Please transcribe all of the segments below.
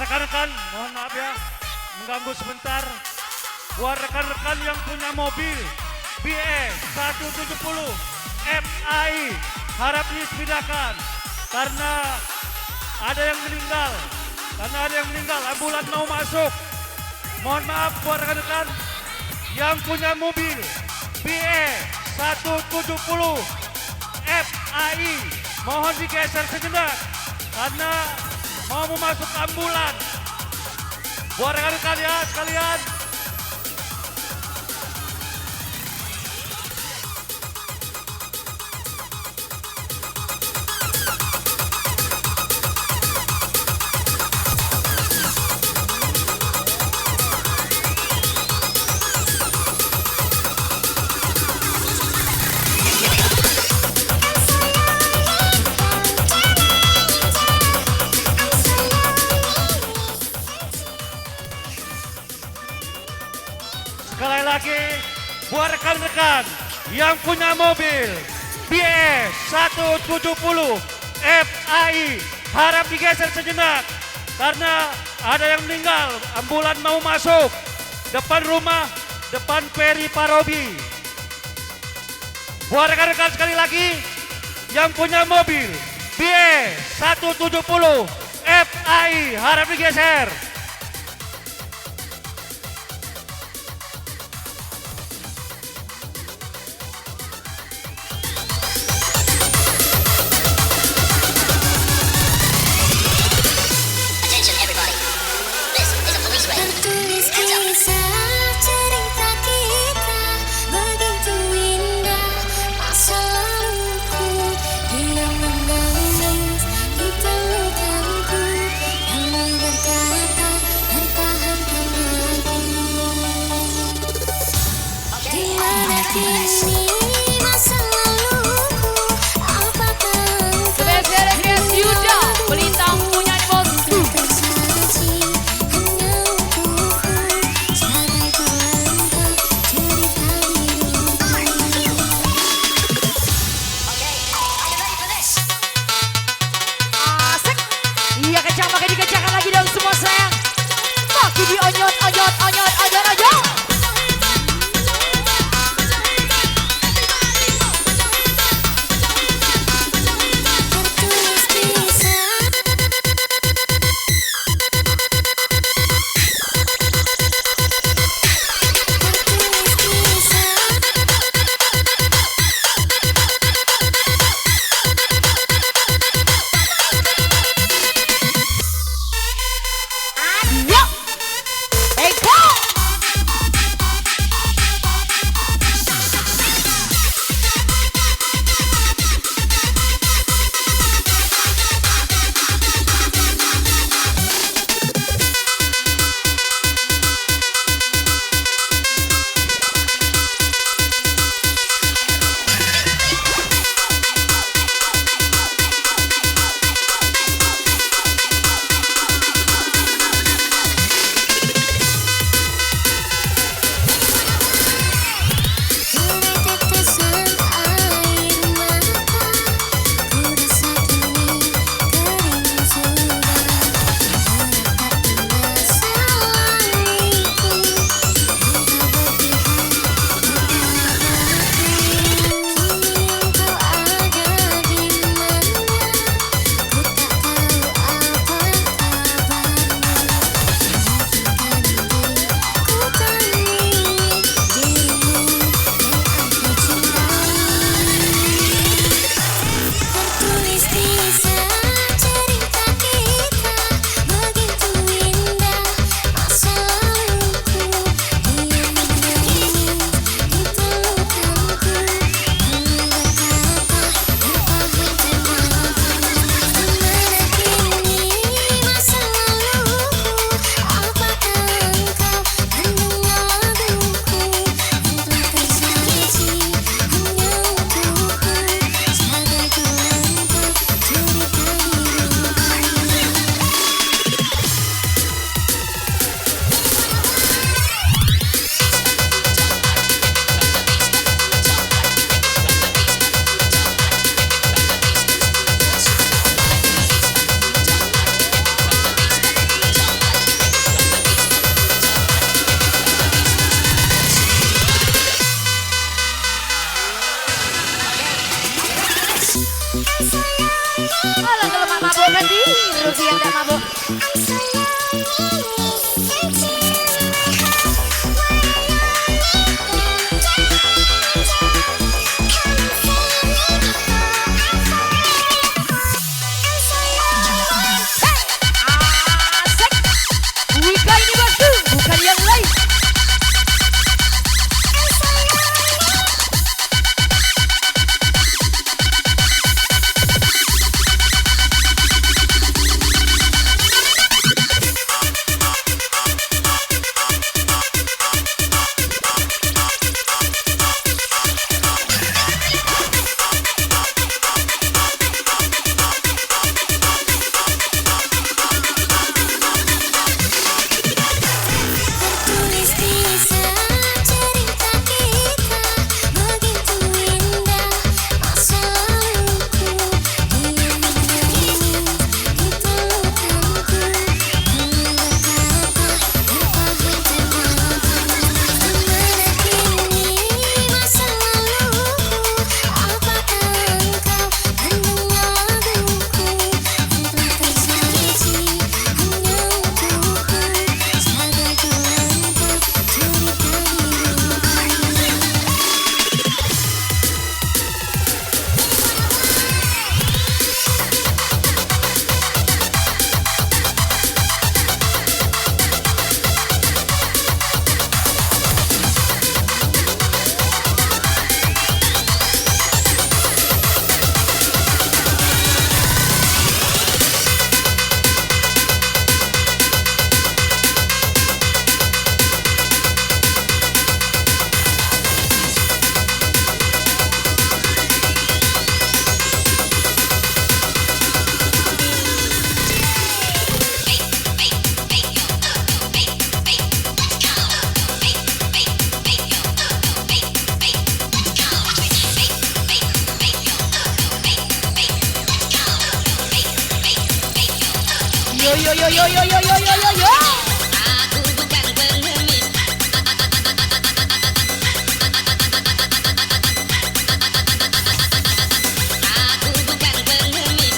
Rekan-rekan, mohon maaf ya, mengganggu sebentar. Buat rekan-rekan yang punya mobil BE 170 FAI, harap dipindahkan karena ada yang meninggal. Ambulan mau masuk. Mohon maaf buat rekan-rekan yang punya mobil BE 170 FAI, mohon digeser sejenak karena mau masuk ambulan. Buat rekan-rekan ya sekalian. Sekali lagi, buat rekan-rekan yang punya mobil BE 170 FAI, harap digeser sejenak karena ada yang meninggal. Ambulan mau masuk depan rumah, depan Peri Parobi. Buat rekan-rekan sekali lagi yang punya mobil BE 170 FAI, harap digeser. mabuk nanti, Ruby yang tak mabuk. Wika ini bosku, bukan yang lain. Yo. Aku bukan pengemis. Aku bukan pengemis.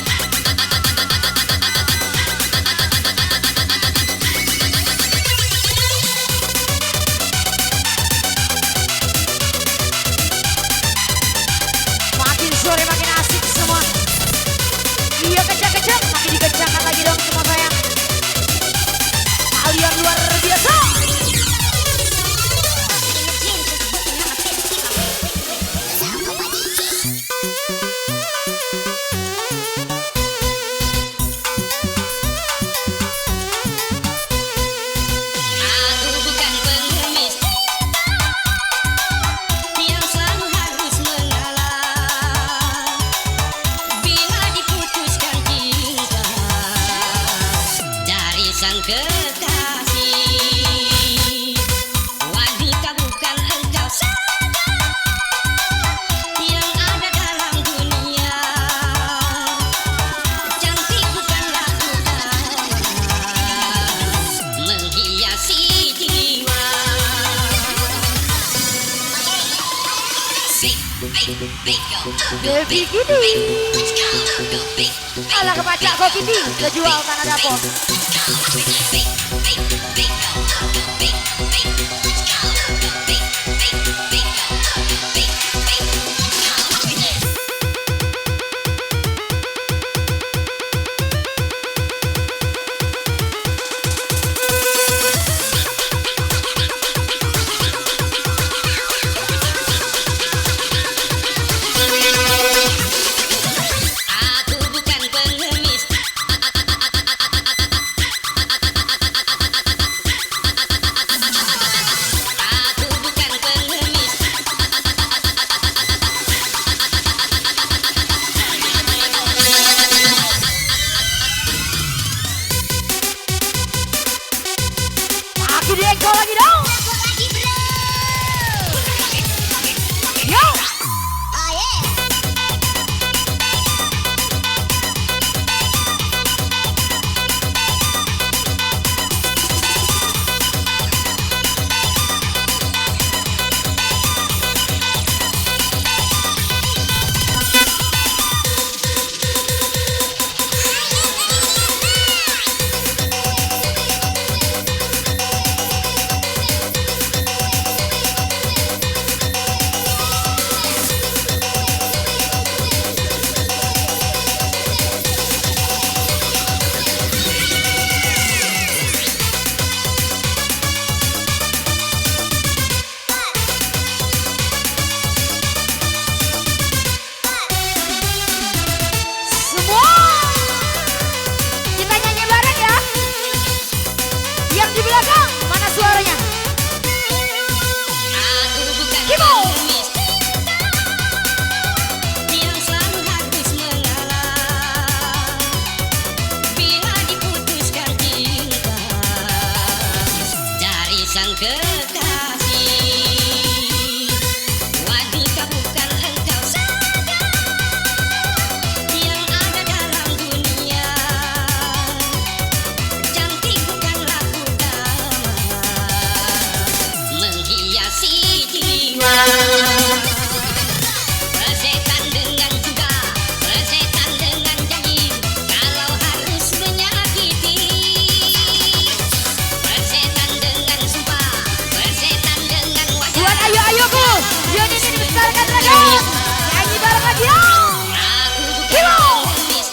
Makin sore makin asik semua. Iya kencang-kencang, makin dikencangkan lagi dong semua sayang. Kalian luar biasa. Aku bukan pengemis yang selalu harus mengalah bila diputuskan cinta dari sang kekasih. Wanita bukan engkau saja yang ada dalam dunia. Cantik bukanlah utama menghiasi jiwa. Baby gini. Alah kepacak kau gini, kejual tanah dapur. Aku bukan pengemis. Aku bukan pengemis. kekasih. Wanita bukan engkau saja yang ada dalam dunia. Cantik bukanlah utama menghiasi jiwa. Persetan dengan juga, persetan dengan janji, kalau harus menyakiti. Persetan dengan sumpah, persetan dengan wajah. Buat ayo ku, Yon ini dibesarkan dragon. Nyanyi bareng aja. Aku bukan pengemis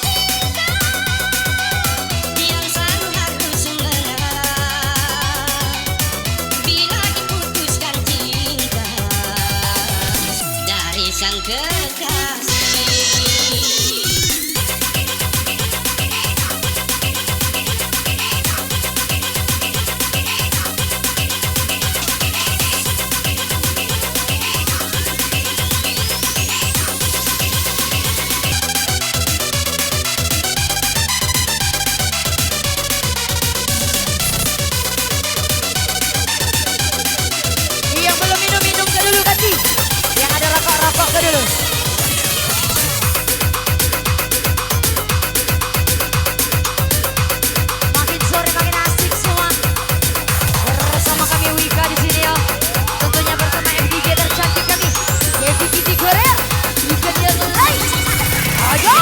yang selalu harus mengalah bila diputuskan cinta dari sang kekasih. Yang belum minum ke dulu ganti. Yang ada rokok ke dulu. Makin sore makin asik semua. Bersama kami Wika di sini ya. Tentunya bersama MDJ tercantik kami. Yaitu Kitty Korea. Bukan yang lain. Ayo.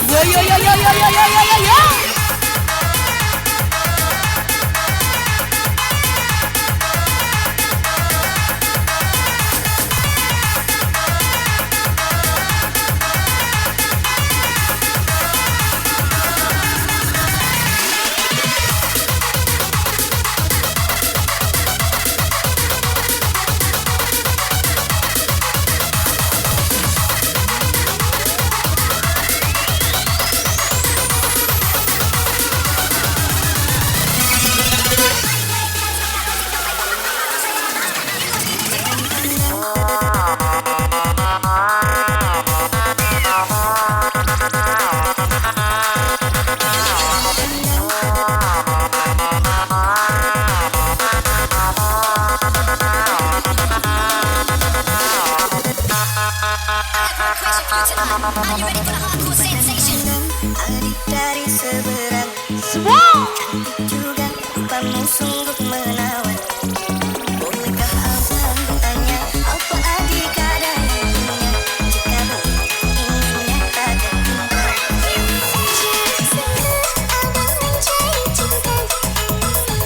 Yo yo yo yo yo yo yo yo yo yo. Are you ready for the hardcore sensation? Adik dari seberang Semua. juga kamu sungguh menawan. Bolehkah abang bertanya apa adik keadaannya? Jika ingin menyatakan abang mencari cinta,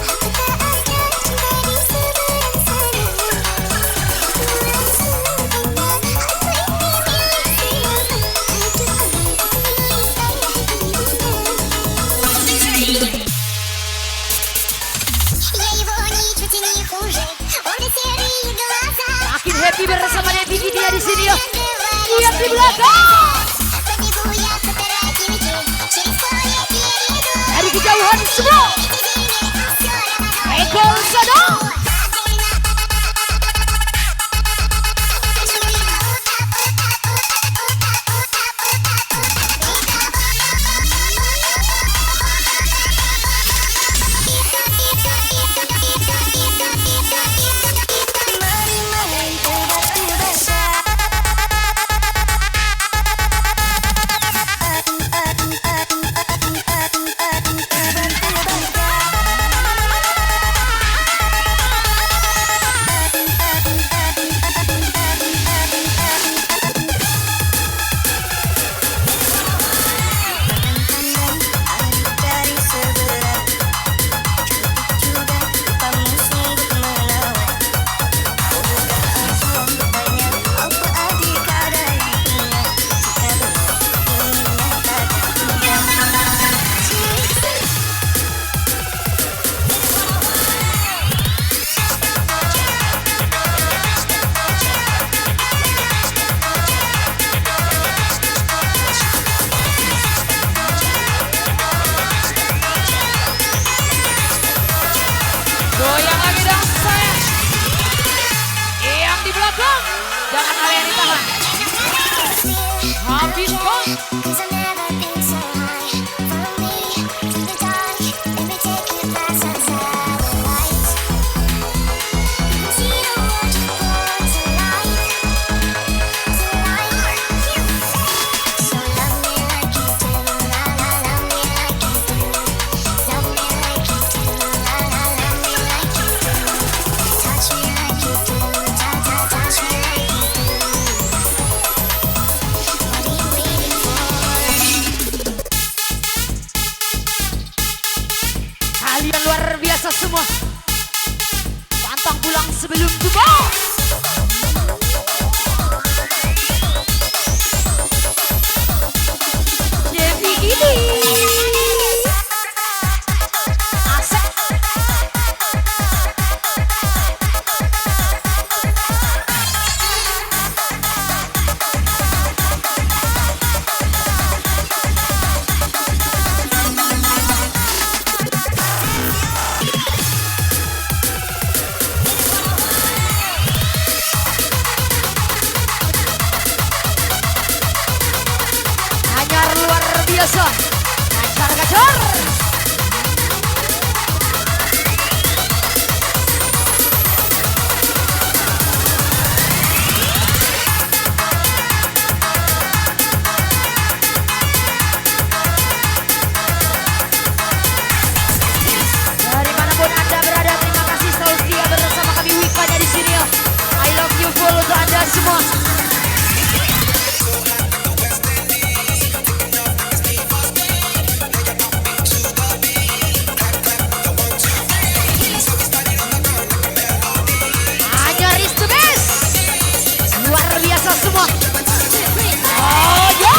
apakah ada cinta di seberang sana? Makin happy bersama MDJ dia di sini ya. Lihat di belakang. Dari kejauhan semua. Eko Sado. Jangan ada yang ditahan. Habis kok. Cause I've never been so high. Follow me to the dark. Let me take you past outside the lights. You can see the world you brought to life. So love me like you do, la la, love me like you do. Love me like you do, la la, love me like you do. Touch me like you do, ta ta, touch me like you do. What are you waiting for? Kalian luar biasa semua. Pantang pulang sebelum tiba. Devi ini. Asik. Anyar luar biasa. Gacor-gacor. Dari manapun Anda berada, terima kasih selalu setia bersama kami Wikanya di sini ya. I love you full untuk Anda semua. Anyar is the best. Luar biasa semua. Oh ya.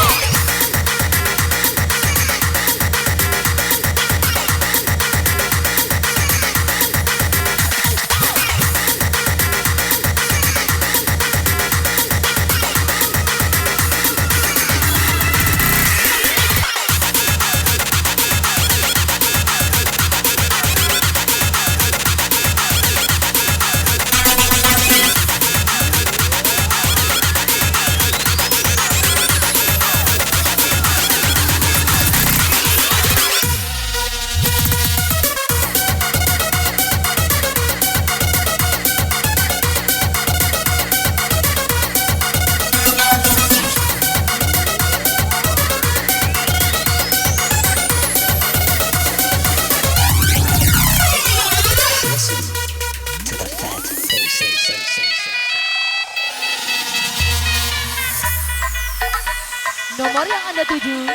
Nomor yang Anda tuju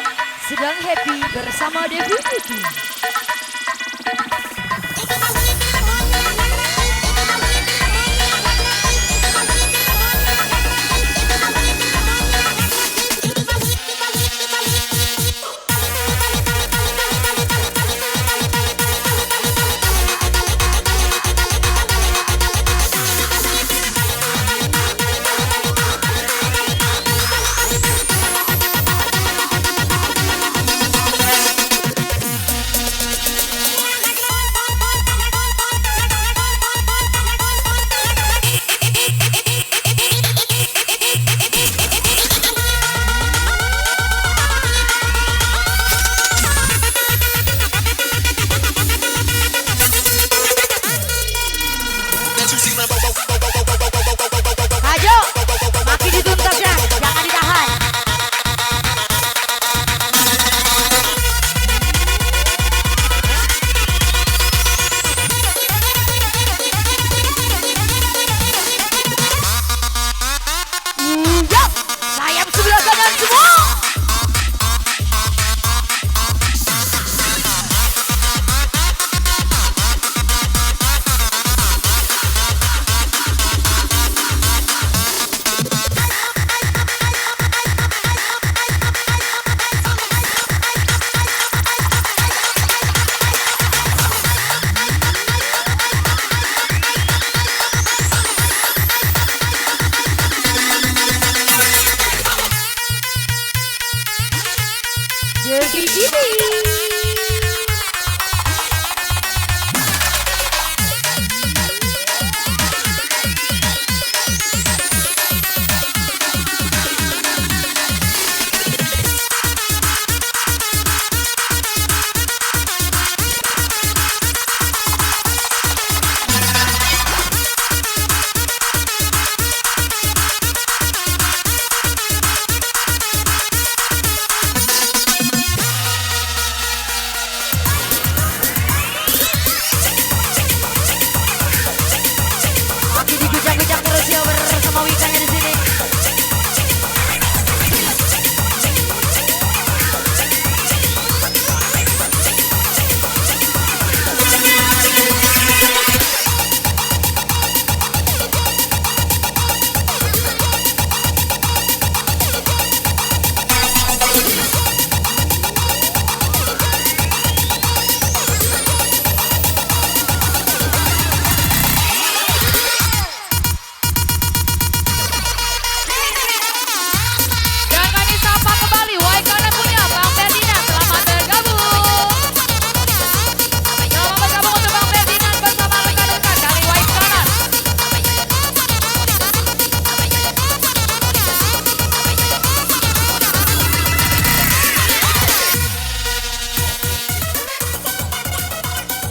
sedang happy bersama Devi Putih.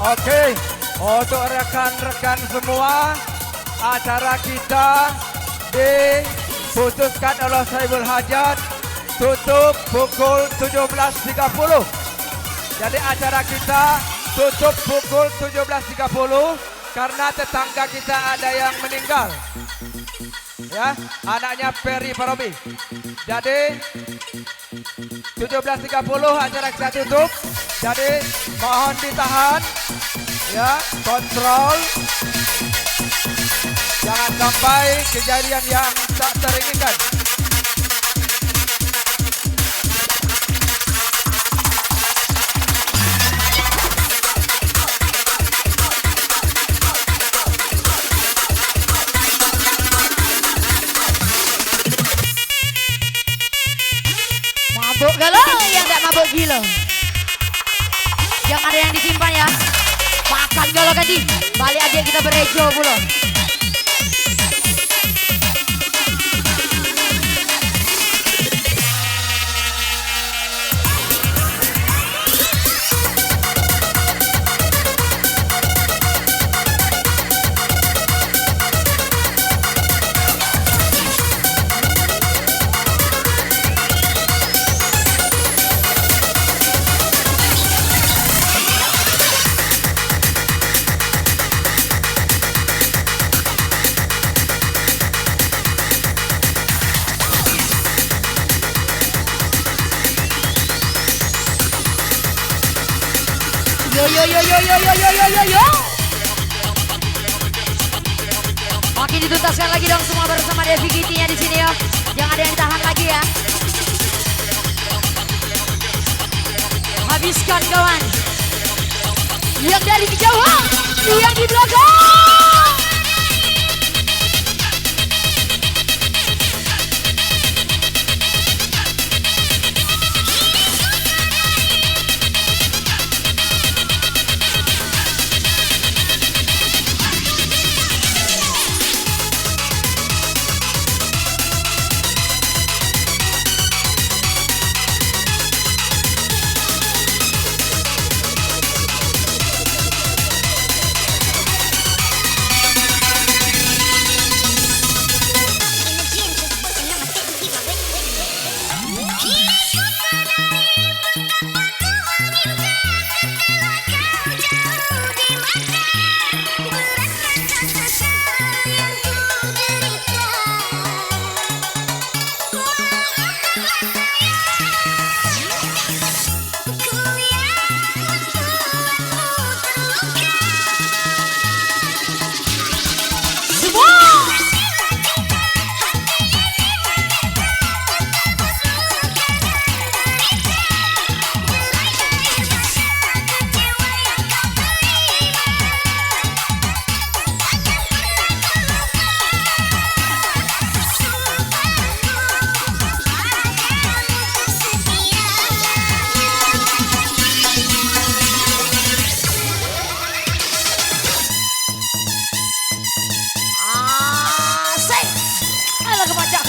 Oke, untuk rekan-rekan semua, acara kita diputuskan oleh Saiful Hajat tutup pukul 17.30. Jadi acara kita tutup pukul 17.30 karena tetangga kita ada yang meninggal. Ya, anaknya Ferry Parobi. Jadi 17.30 acara kita tutup. Jadi mohon ditahan, ya, kontrol. Jangan sampai kejadian yang tak teringinkan. Mabuk galau yang tak mabuk gila. Jangan ada yang disimpan ya. Makan galau ganti. Balik aja kita berejo pula. Yo. Makin dituntaskan lagi dong semua bersama Devi Kitty-nya di sini ya. Jangan ada yang ditahan lagi ya. Habiskan kawan. Yang dari kejauhan, yang di belakang.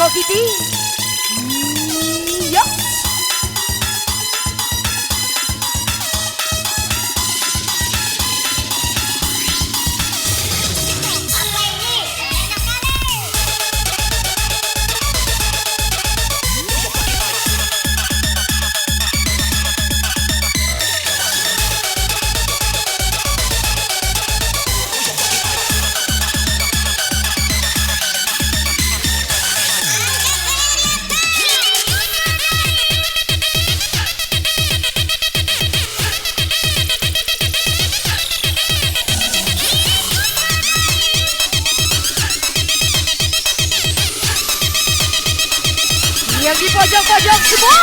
Kitty. Yo. Yang di pojok-pojok semua.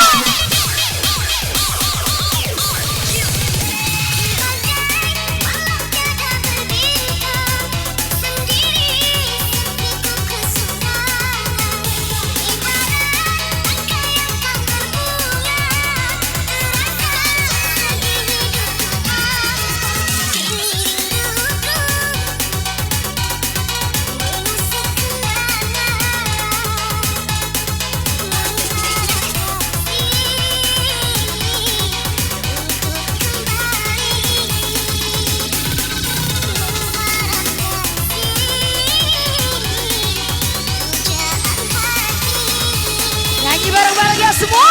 semua.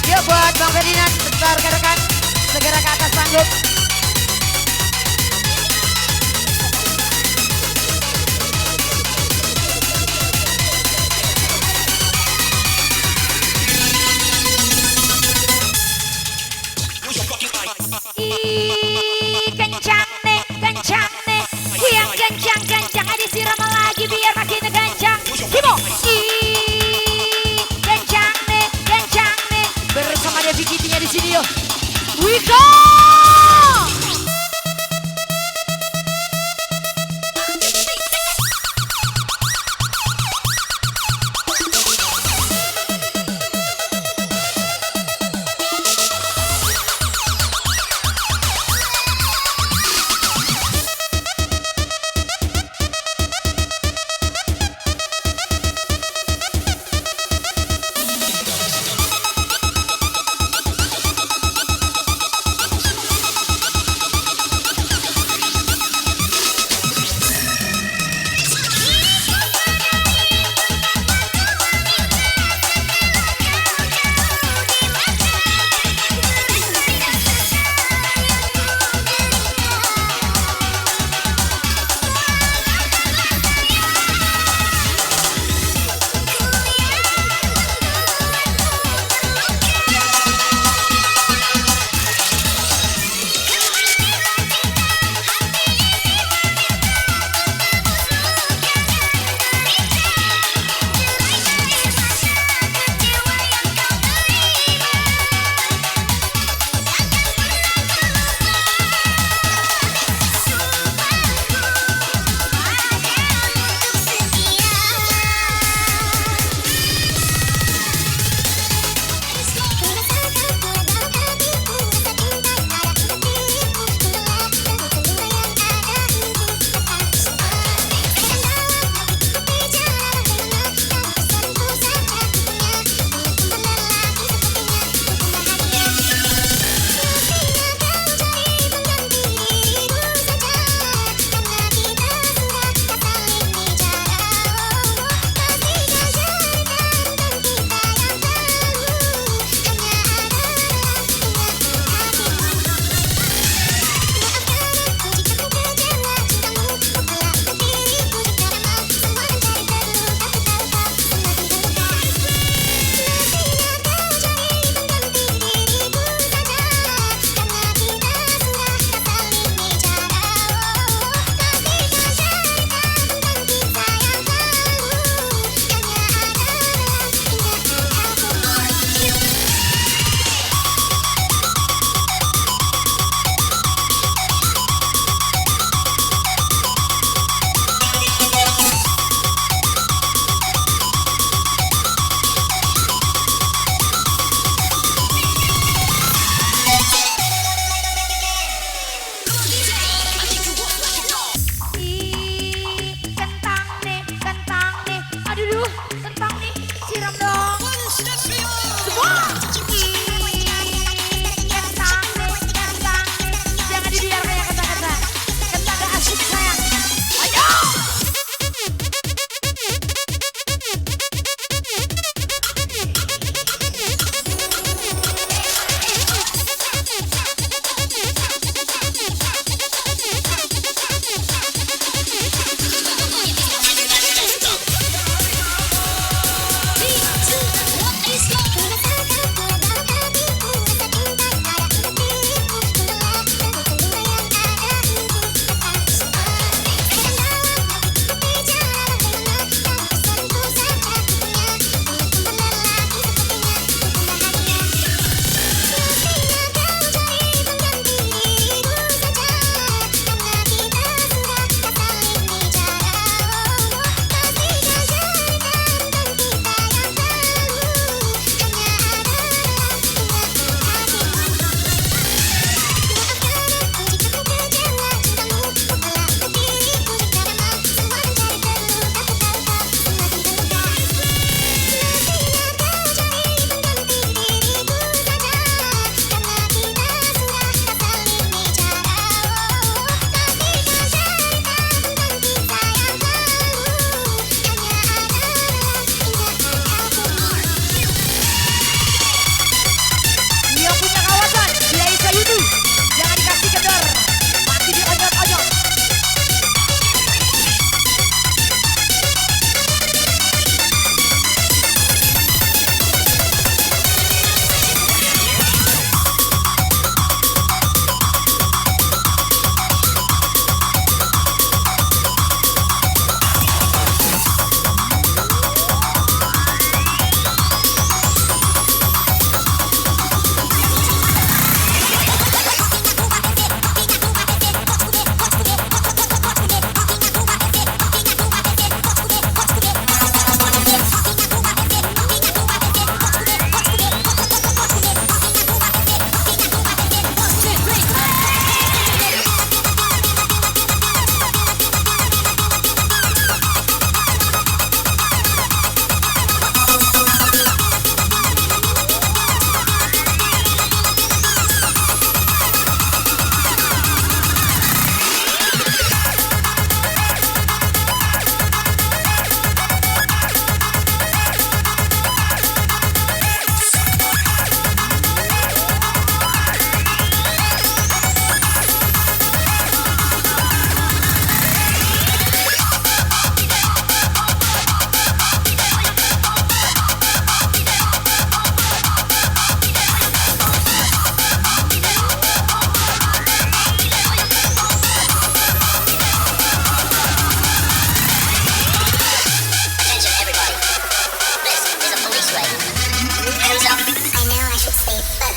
Yuk buat Bang Ferdinand, bentar rekan-rekan, segera ke atas panggung. Ih, kencang nih, yang kencang ada siram lagi biar makin kencang. Timo, ih, kencang nih, bersama Devi Kitty-nya di sini yuk. Wika.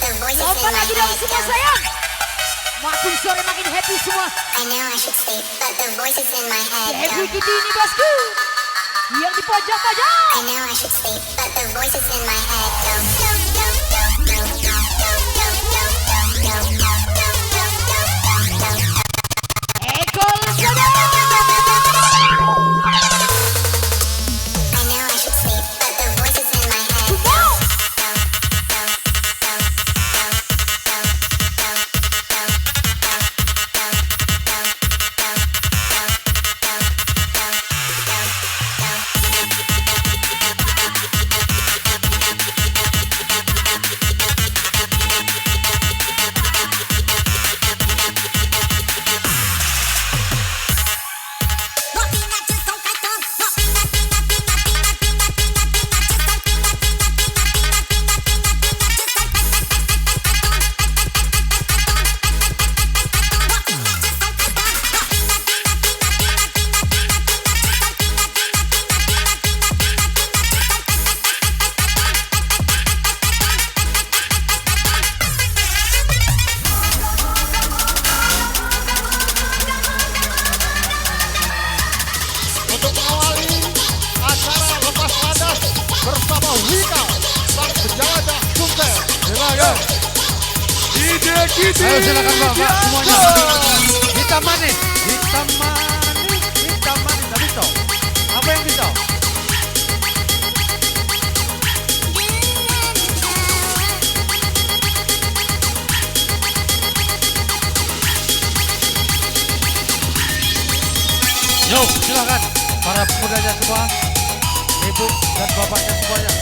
the voices in Kompak my lagi dong head semua go. sayang. Makin sore makin happy semua. I know I should sleep, but the voices in my head Happy go. Kitty ini bosku. Yang di pojok-pojok. I know I should sleep, but the voices in my head go. Eko Lesada. I know I should sleep, but the voices in my head go. Untuk mengawali acara lepas landas bersama Wika sang penjelajah Sumber. Silakan. DJ Kitty. Ayo silakan Mbak, Mbak semuanya. Hitam manis, hitam manis, hitam manis. Nggak bisa. Apa yang bisa? Yuk, silakan para pemudanya semua, ibu dan bapaknya semuanya.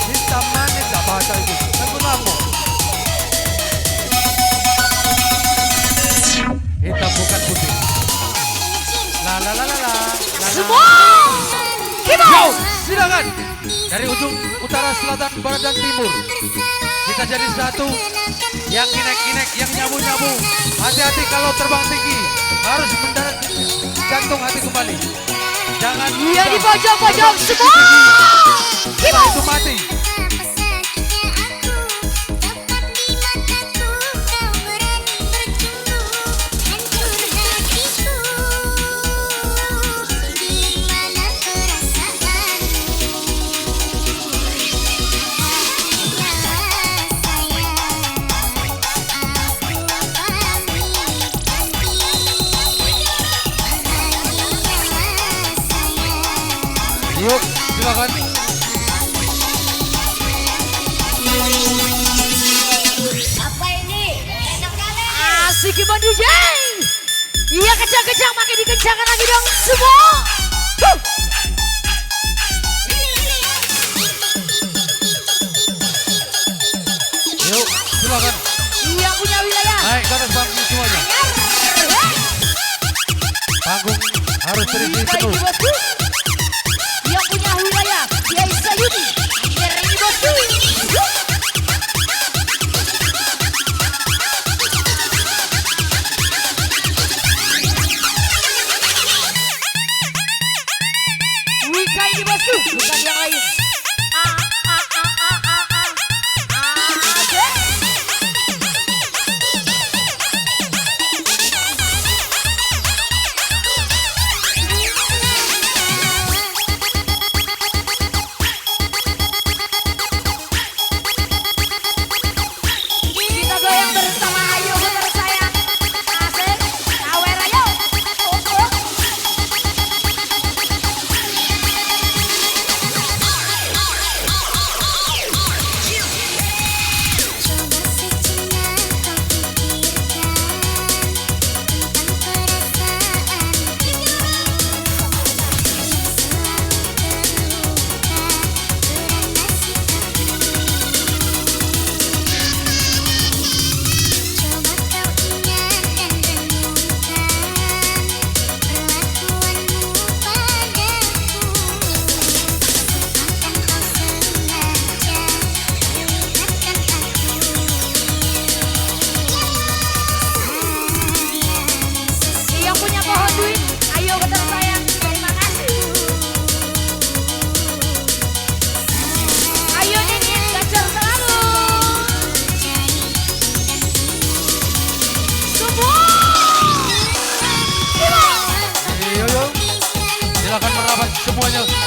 Hitam manis, nggak bahasa itu. Lagu lama. Hitam bukan putih. La la la la la. la, Semua. Yo, Keyboard. silakan dari ujung utara, selatan, barat dan timur. Kita jadi satu. Yang kinek-kinek, yang nyabu-nyabu. Hati-hati kalau terbang tinggi. Harus mendarat jantung hati kembali. Jangan Yang di mudah. pojok-pojok semua. Setelah Keyboard. itu mati. Yuk, silakan. Apa ini? Enak kali. Asik Keyboard DJ. Iya kencang-kencang makin dikencangkan lagi dong semua. Huh. Yuk, silakan. Yang punya wilayah. Naik ke atas panggung semuanya. Panggung harus terisi Baik penuh. di bosku. Yang punya wilayah. Kiai Sayuni. Ngeri bosku. Huh. Wika ini bosku, bukan yang lain. Asik. Kita goyang bersama Ayu Putra sayang. Asik. Awer ayo. Oh. lanjut.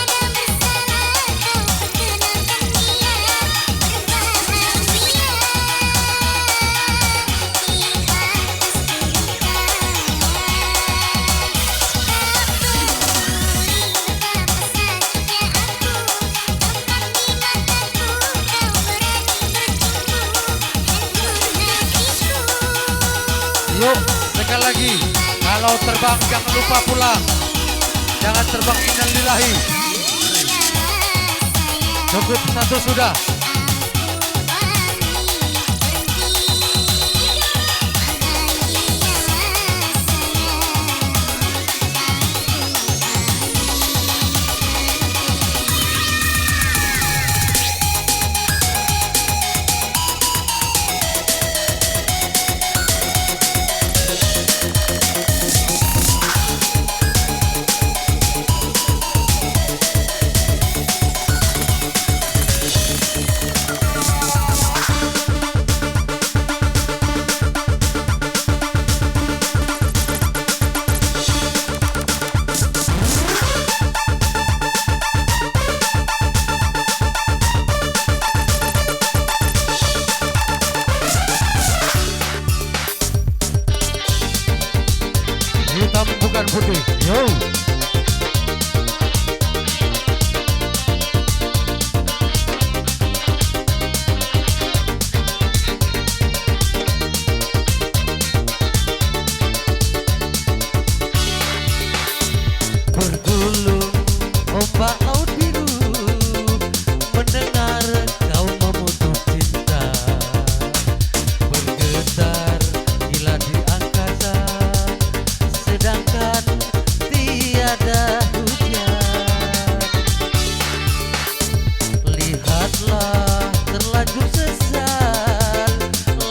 Yuk, sekali lagi. Kalau terbang jangan lupa pulang. Jangan terbang innalillahi. Cukup satu sudah. Hitam bukan putih. Yo. Bergulung ombak laut biru, mendengar kau memutus cinta, bergetar gila di angkasa, sedangkan tiada hujan. Lihatlah terlanjur sesal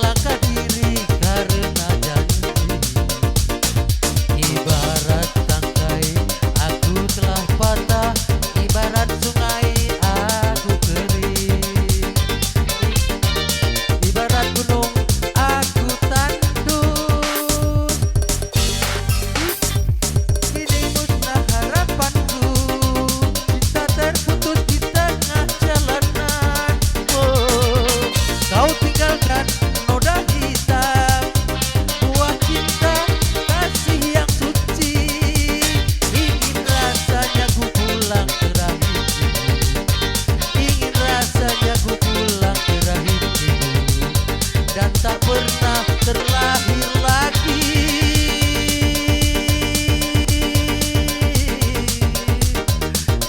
langkah diri karena janji. Ibarat tangkai aku telah patah, ibarat sungai aku kering, ibarat gunung aku tandus. Kini musnah harapanku, cinta terputus di tengah jalanan. Oh, kau tinggalkan noda hitam, buah cinta kasih yang suci. Ingin rasanya ku pulang ke rahimmu, ingin rasanya ku pulang ke rahimmu, dan tak pernah terlahir lagi,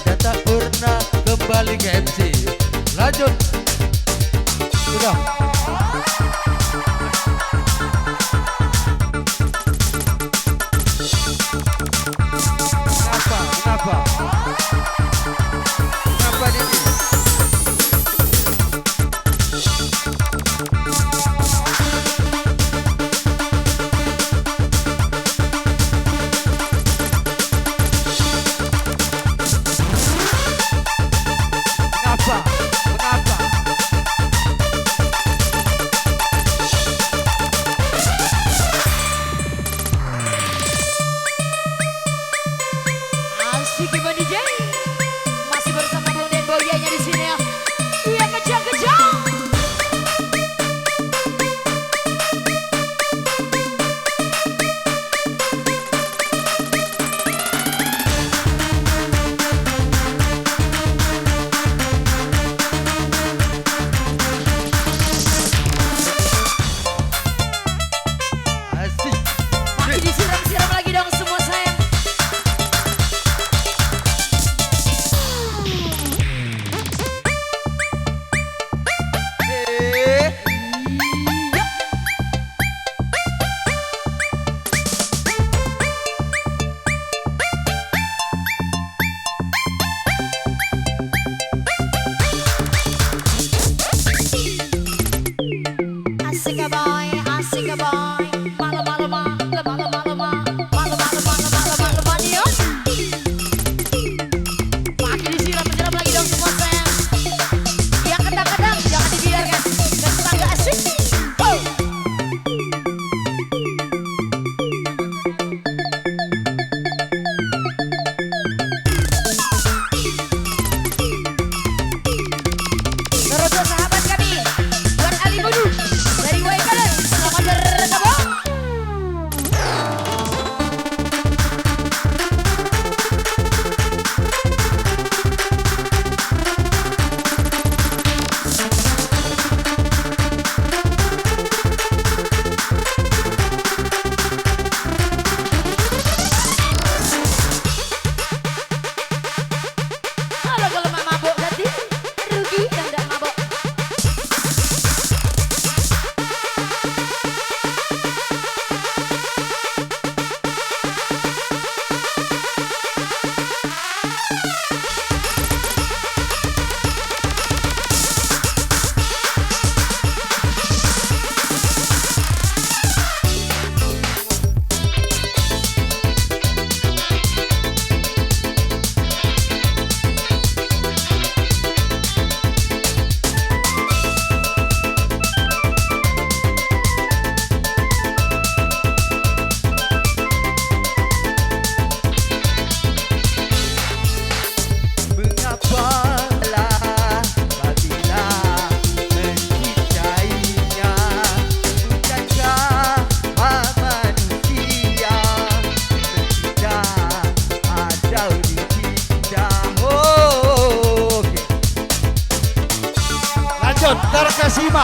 dan tak pernah kembali ke MC. Lanjut. Sudah. Kenapa? Kenapa? Kenapa ini? Kenapa? Kenapa? terkesima.